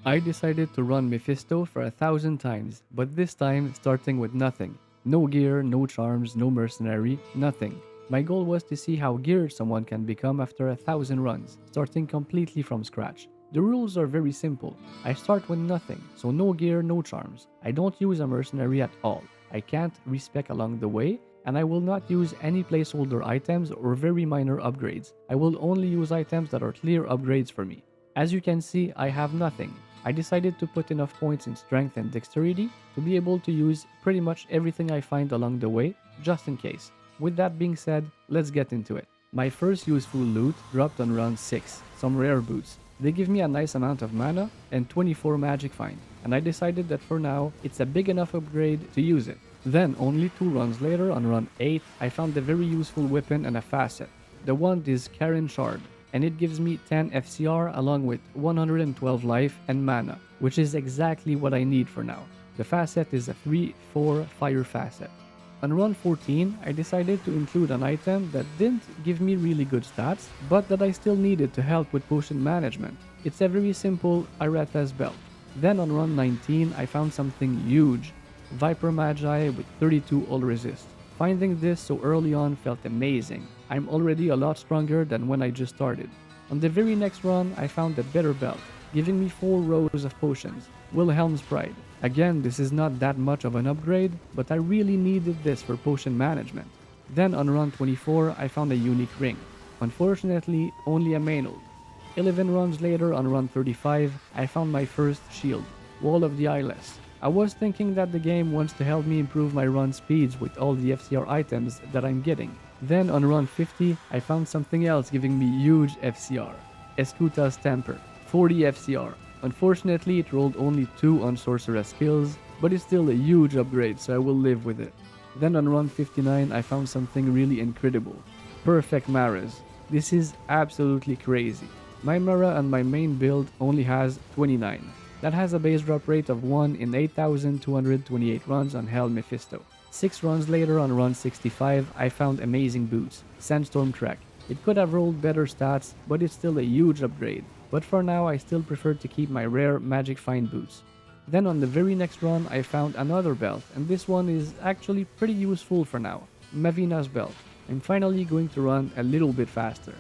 I decided to run Mephisto for 1,000 times, but this time starting with nothing. No gear, no charms, no mercenary, nothing. My goal was to see how geared someone can become after 1,000 runs, starting completely from scratch. The rules are very simple. I start with nothing, so no gear, no charms. I don't use a mercenary at all. I can't respec along the way, and I will not use any placeholder items or very minor upgrades. I will only use items that are clear upgrades for me. As you can see, I have nothing. I decided to put enough points in strength and dexterity to be able to use pretty much everything I find along the way, just in case. With that being said, let's get into it. My first useful loot dropped on round 6, some rare boots. They give me a nice amount of mana and 24 magic find, and I decided that for now, it's a big enough upgrade to use it. Then, only 2 runs later, on run 8, I found a very useful weapon and a facet. The one is Karen Shard, and it gives me 10 FCR along with 112 life and mana, which is exactly what I need for now. The facet is a 3-4 fire facet. On run 14, I decided to include an item that didn't give me really good stats, but that I still needed to help with potion management. It's a very simple Irata's belt. Then on run 19, I found something huge, Viper Magi with 32 all resist. Finding this so early on felt amazing. I'm already a lot stronger than when I just started. On the very next run, I found a better belt, giving me 4 rows of potions. Wilhelm's Pride. Again, this is not that much of an upgrade, but I really needed this for potion management. Then on run 24, I found a unique ring. Unfortunately, only a manual. 11 runs later on run 35, I found my first shield, Wall of the Eyeless. I was thinking that the game wants to help me improve my run speeds with all the FCR items that I'm getting. Then on run 50, I found something else giving me huge FCR. Escuta's Temper, 40 FCR. Unfortunately, it rolled only 2 on Sorceress skills, but it's still a huge upgrade, so I will live with it. Then on run 59, I found something really incredible. Perfect Maras. This is absolutely crazy. My Mara and my main build only has 29. That has a base drop rate of 1 in 8,228 runs on Hell Mephisto. 6 runs later on run 65, I found amazing boots, Sandstorm Trek. It could have rolled better stats, but it's still a huge upgrade. But for now, I still prefer to keep my rare Magic Find boots. Then on the very next run, I found another belt, and this one is actually pretty useful for now, Mavina's belt. I'm finally going to run a little bit faster.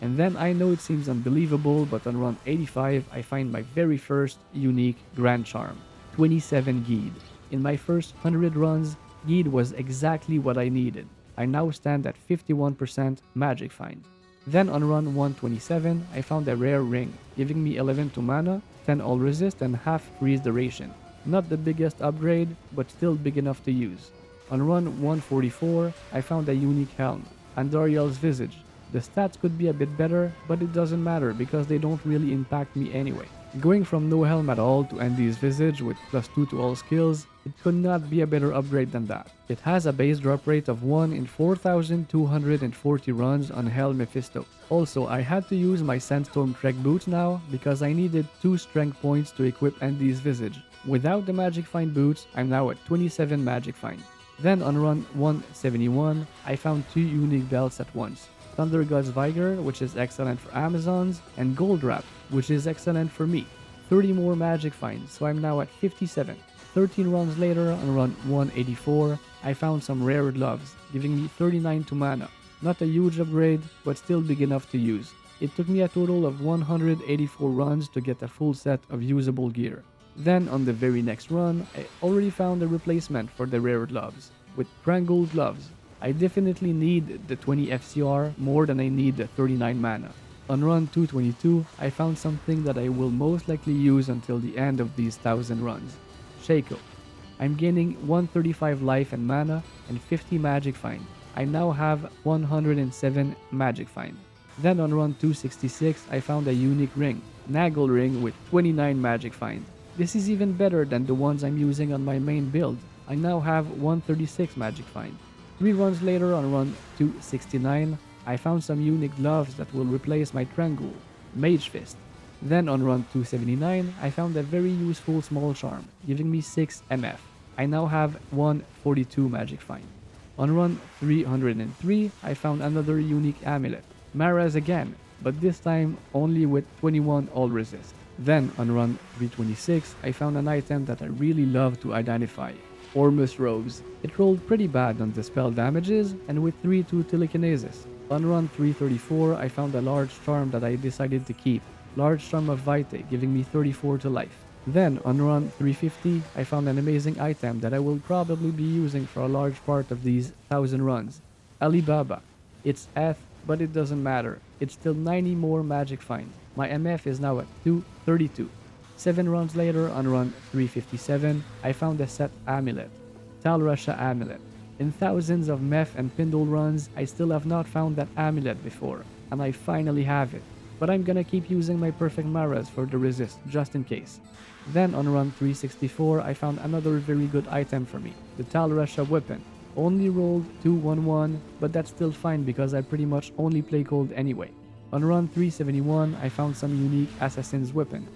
And then I know it seems unbelievable, but on run 85, I find my very first unique Grand Charm, 27 Geed. In my first 100 runs, Geed was exactly what I needed. I now stand at 51% Magic Find. Then on run 127, I found a rare ring, giving me 11 to mana, 10 all resist, and half freeze duration. Not the biggest upgrade, but still big enough to use. On run 144, I found a unique helm, Andariel's Visage. The stats could be a bit better, but it doesn't matter because they don't really impact me anyway. Going from no helm at all to Andy's Visage with +2 to all skills, it could not be a better upgrade than that. It has a base drop rate of 1 in 4,240 runs on Hell Mephisto. Also, I had to use my Sandstorm Trek boots now because I needed 2 strength points to equip Andy's Visage. Without the Magic Find boots, I'm now at 27 Magic Find. Then on run 171, I found 2 unique belts at once. Thunder God's Vigor, which is excellent for Amazons, and Gold Wrap, which is excellent for me. 30 more magic finds, so I'm now at 57. 13 runs later, on run 184, I found some rare gloves, giving me 39 to mana. Not a huge upgrade, but still big enough to use. It took me a total of 184 runs to get a full set of usable gear. Then, on the very next run, I already found a replacement for the rare gloves, with Prangle gloves. I definitely need the 20 FCR more than I need the 39 mana. On run 222, I found something that I will most likely use until the end of these 1000 runs. Shaco. I'm gaining 135 life and mana and 50 magic find. I now have 107 magic find. Then on run 266, I found a unique ring, Naggle ring with 29 magic find. This is even better than the ones I'm using on my main build. I now have 136 magic find. 3 runs later on run 269, I found some unique gloves that will replace my Trangul, Mage Fist. Then on run 279, I found a very useful small charm, giving me 6 MF. I now have 142 magic find. On run 303, I found another unique amulet, Mara's again, but this time only with 21 all resist. Then on run 326, I found an item that I really love to identify. Ormus Robes. It rolled pretty bad on the spell damages and with 3-2 telekinesis. On run 334, I found a large charm that I decided to keep. Large Charm of Vitae, giving me 34 to life. Then on run 350, I found an amazing item that I will probably be using for a large part of these 1000 runs. Alibaba. It's F, but it doesn't matter. It's still 90 more magic find. My MF is now at 232. 7 runs later, on run 357, I found a set amulet. Tal Rasha amulet. In thousands of Meph and Pindle runs, I still have not found that amulet before, and I finally have it. But I'm gonna keep using my perfect Maras for the resist, just in case. Then on run 364, I found another very good item for me, the Tal Rasha weapon. Only rolled 2-1-1, but that's still fine because I pretty much only play cold anyway. On run 371, I found some unique Assassin's weapon,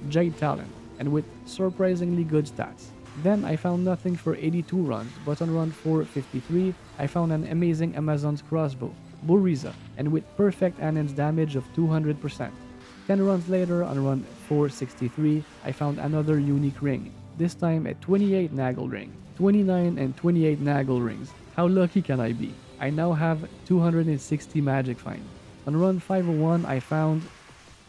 Jade Talent, and with surprisingly good stats. Then I found nothing for 82 runs, but on run 453, I found an amazing Amazon's crossbow, Buriza, and with perfect Annon's damage of 200%. 10 runs later, on run 463, I found another unique ring, this time a 28 Nagel ring. 29 and 28 Nagel rings. How lucky can I be? I now have 260 magic find. On run 501, I found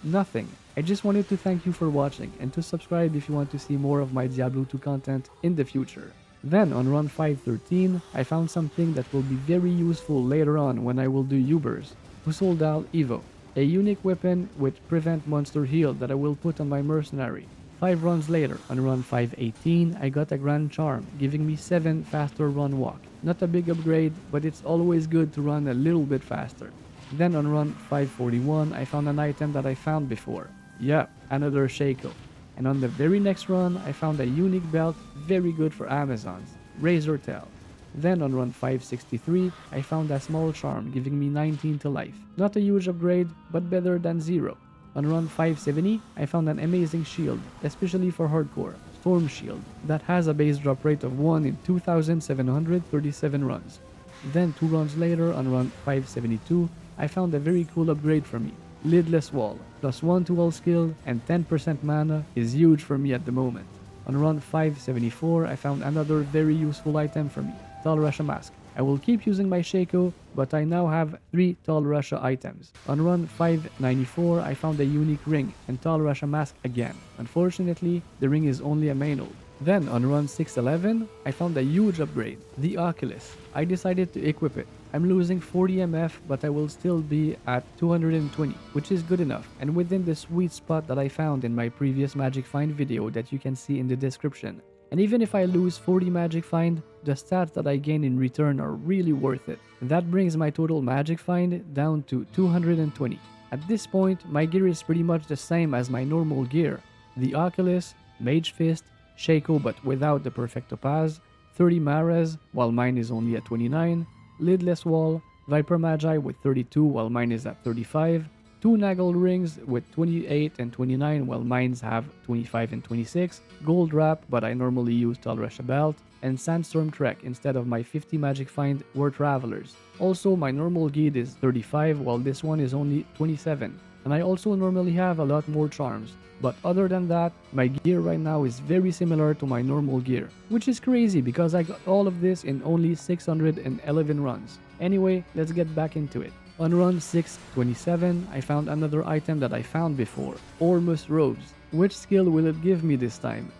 nothing. I just wanted to thank you for watching and to subscribe if you want to see more of my Diablo 2 content in the future. Then on run 513, I found something that will be very useful later on when I will do Ubers. Husoldal Evo, a unique weapon with prevent monster heal that I will put on my mercenary. 5 runs later, on run 518, I got a Grand Charm, giving me 7 faster run walk. Not a big upgrade, but it's always good to run a little bit faster. Then on run 541, I found an item that I found before. Yeah, another Shaco. And on the very next run, I found a unique belt, very good for Amazons, Resurrected. Then on run 563, I found a small charm, giving me 19 to life. Not a huge upgrade, but better than 0. On run 570, I found an amazing shield, especially for hardcore, Storm Shield, that has a base drop rate of 1 in 2,737 runs. Then 2 runs later, on run 572, I found a very cool upgrade for me, Lidless Wall, plus 1 to all skill and 10% mana is huge for me at the moment. On run 574, I found another very useful item for me, Tal Rasha Mask. I will keep using my Shaco, but I now have 3 Tal Rasha items. On run 594, I found a unique ring and Tal Rasha Mask again. Unfortunately, the ring is only a main ult. Then on run 611, I found a huge upgrade, the Oculus. I decided to equip it. I'm losing 40 MF, but I will still be at 220, which is good enough, and within the sweet spot that I found in my previous Magic Find video that you can see in the description. And even if I lose 40 Magic Find, the stats that I gain in return are really worth it. That brings my total Magic Find down to 220. At this point, my gear is pretty much the same as my normal gear. The Oculus, Mage Fist, Shaco but without the Perfect Topaz, 30 Maras while mine is only at 29, Lidless Wall, Viper Magi with 32 while mine is at 35, 2 Nagel Rings with 28 and 29 while mines have 25 and 26, Gold Wrap but I normally use Tal Rasha Belt, and Sandstorm Trek instead of my 50 Magic Find War Travelers. Also my normal guide is 35 while this one is only 27, and I also normally have a lot more charms. But other than that, my gear right now is very similar to my normal gear, which is crazy because I got all of this in only 611 runs. Anyway, let's get back into it. On run 627, I found another item that I found before, Ormus Robes. Which skill will it give me this time?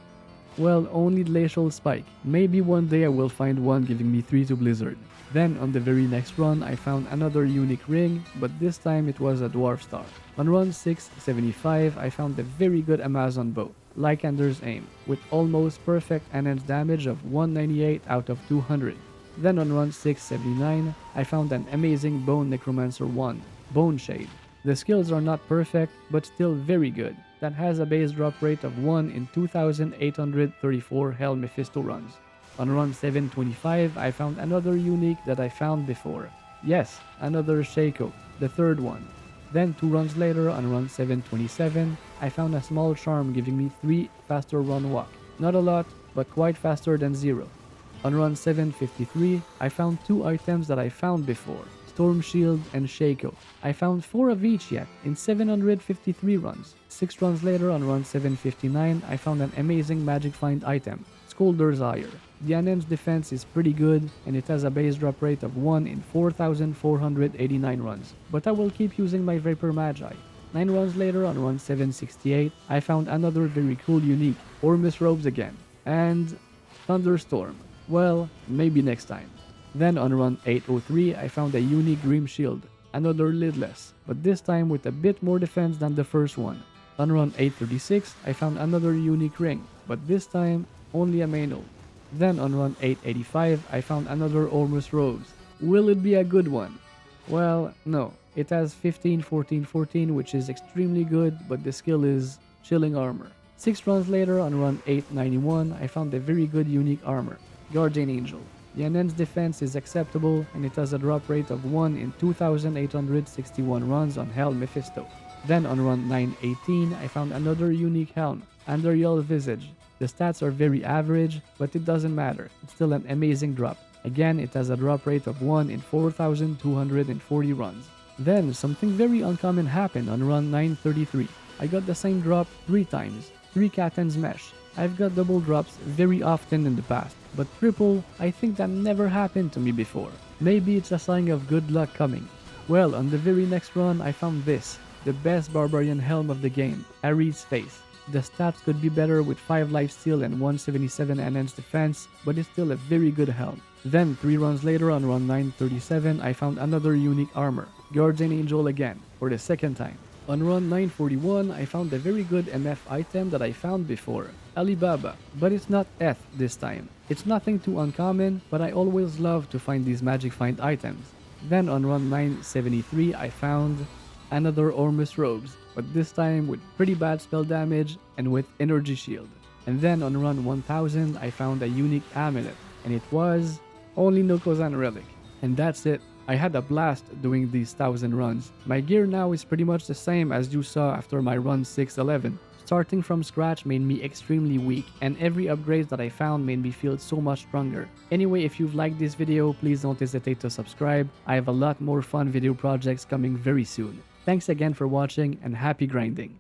Well, only Glacial Spike. Maybe one day I will find one giving me 3 to Blizzard. Then on the very next run, I found another unique ring, but this time it was a Dwarf Star. On run 675, I found a very good Amazon bow, Lycander's Aim, with almost perfect enhanced damage of 198 out of 200. Then on run 679, I found an amazing Bone Necromancer 1, Bone Shade. The skills are not perfect, but still very good. That has a base drop rate of 1 in 2,834 Hell Mephisto runs. On run 725, I found another unique that I found before. Yes, another Shaco, the third one. Then 2 runs later, on run 727, I found a small charm giving me 3 faster run walk. Not a lot, but quite faster than 0. On run 753, I found 2 items that I found before. Storm Shield, and Shaco. I found 4 of each yet in 753 runs. 6 runs later on run 759, I found an amazing magic find item, Scoldur's Ire. The enhanced defense is pretty good and it has a base drop rate of 1 in 4,489 runs, but I will keep using my Vapor Magi. 9 runs later on run 768, I found another very cool unique, Ormus Robes again, and Thunderstorm. Well, maybe next time. Then on run 803, I found a unique Grim Shield, another lidless, but this time with a bit more defense than the first one. On run 836, I found another unique ring, but this time only a manual. Then on run 885, I found another Ormus Robes. Will it be a good one? Well, no. It has 15, 14, 14, which is extremely good, but the skill is Chilling Armor. 6 runs later on run 891, I found a very good unique armor, Guardian Angel. The enhanced defense is acceptable and it has a drop rate of 1 in 2,861 runs on Helm Mephisto. Then on run 918, I found another unique helm, Andariel Visage. The stats are very average, but it doesn't matter, it's still an amazing drop. Again, it has a drop rate of 1 in 4,240 runs. Then, something very uncommon happened on run 933. I got the same drop 3 times, 3 Catan's Mesh. I've got double drops very often in the past, but triple, I think that never happened to me before. Maybe it's a sign of good luck coming. Well, on the very next run, I found this, the best Barbarian Helm of the game, Ares Face. The stats could be better with 5 lifesteal and 177 enhanced defense, but it's still a very good helm. Then 3 runs later on run 937, I found another unique armor, Guardian Angel again, for the second time. On run 941, I found a very good MF item that I found before, Alibaba, but it's not Eth this time. It's nothing too uncommon, but I always love to find these magic find items. Then on run 973, I found another Ormus Robes, but this time with pretty bad spell damage and with Energy Shield. And then on run 1000, I found a unique amulet, and it was only Nokozan Relic. And that's it. I had a blast doing these 1000 runs. My gear now is pretty much the same as you saw after my run 611. Starting from scratch made me extremely weak, and every upgrade that I found made me feel so much stronger. Anyway, if you've liked this video, please don't hesitate to subscribe. I have a lot more fun video projects coming very soon. Thanks again for watching and happy grinding.